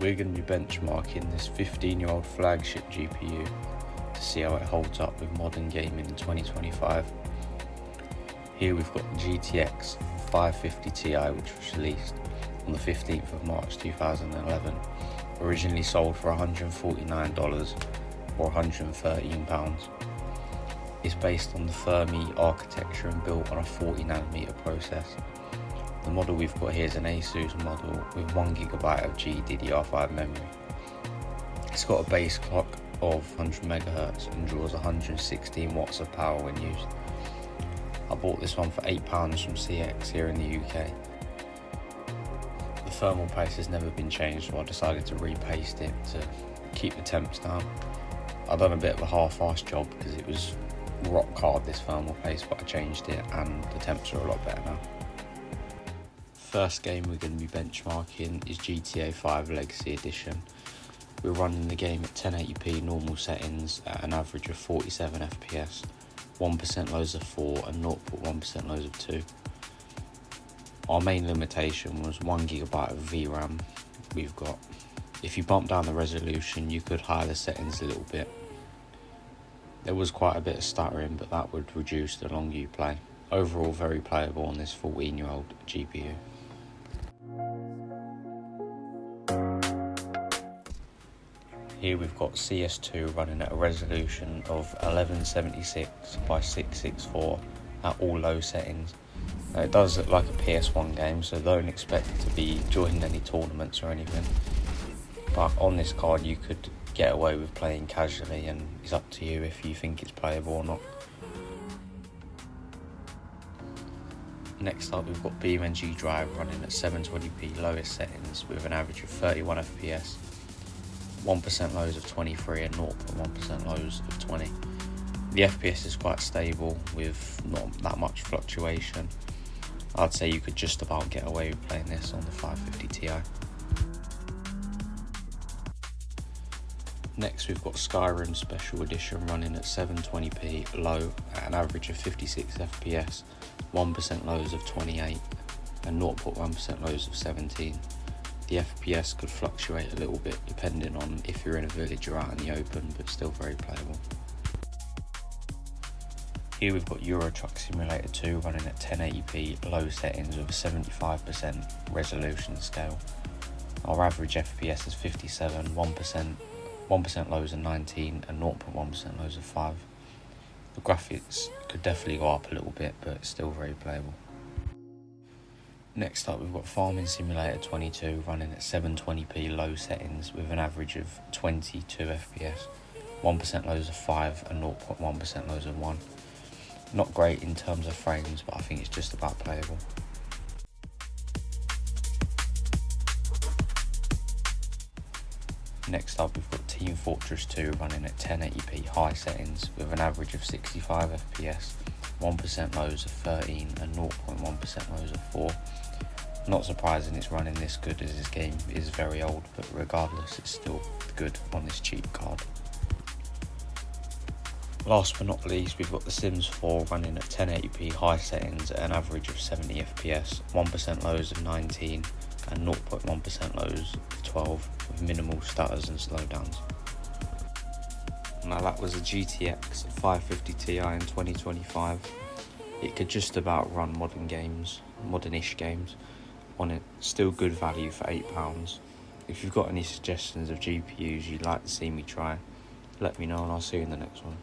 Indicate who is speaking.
Speaker 1: we're going to be benchmarking this 15-year-old flagship GPU to see how it holds up with modern gaming in 2025. Here we've got the GTX 550 Ti, which was released on the 15th of March 2011, originally sold for $149 or £113. It's based on the Fermi architecture and built on a 40nm process. The model we've got here is an ASUS model with 1GB of GDDR5 memory. It's got a base clock of 100 MHz and draws 116 watts of power when used. I bought this one for £8 from CX here in the UK. The thermal paste has never been changed, so I decided to repaste it to keep the temps down. I've done a bit of a half-assed job because it was rock hard, this thermal paste, but I changed it and the temps are a lot better now. First game we're going to be benchmarking is GTA 5 Legacy Edition. We're running the game at 1080p normal settings at an average of 47 FPS, 1% lows of 4 and 0.1% lows of 2. Our main limitation was 1GB of VRAM we've got. If you bump down the resolution, you could higher the settings a little bit. There was quite a bit of stuttering, but that would reduce the longer you play. Overall, very playable on this 14-year-old GPU. Here we've got CS2 running at a resolution of 1176 by 664 at all low settings. Now, it does look like a PS1 game, so don't expect to be joining any tournaments or anything. But on this card you could get away with playing casually, and it's up to you if you think it's playable or not. Next up we've got BeamNG Drive running at 720p lowest settings with an average of 31 FPS, 1% lows of 23 and 0.1% lows of 20. The FPS is quite stable with not that much fluctuation. I'd say you could just about get away with playing this on the 550 Ti. Next we've got Skyrim Special Edition running at 720p low at an average of 56 FPS, 1% lows of 28 and 0.1% lows of 17. The FPS could fluctuate a little bit depending on if you're in a village or out in the open, but still very playable. Here we've got Euro Truck Simulator 2 running at 1080p low settings with a 75% resolution scale. Our average FPS is 57, 1% lows of 19 and 0.1% lows of 5. The graphics could definitely go up a little bit, but it's still very playable. Next up we've got Farming Simulator 22 running at 720p low settings with an average of 22 FPS, 1% lows of 5 and 0.1% lows of 1. Not great in terms of frames, but I think it's just about playable. Next up we've got Team Fortress 2 running at 1080p high settings with an average of 65 FPS, 1% lows of 13 and 0.1% lows of 4. Not surprising it's running this good as this game is very old, but regardless it's still good on this cheap card. Last but not least we've got The Sims 4 running at 1080p high settings at an average of 70 FPS, 1% lows of 19 and 0.1% lows of 12 with minimal stutters and slowdowns. Now that was a GTX 550 Ti in 2025. It could just about run modern-ish games on it. Still good value for £8. If you've got any suggestions of GPUs you'd like to see me try, let me know and I'll see you in the next one.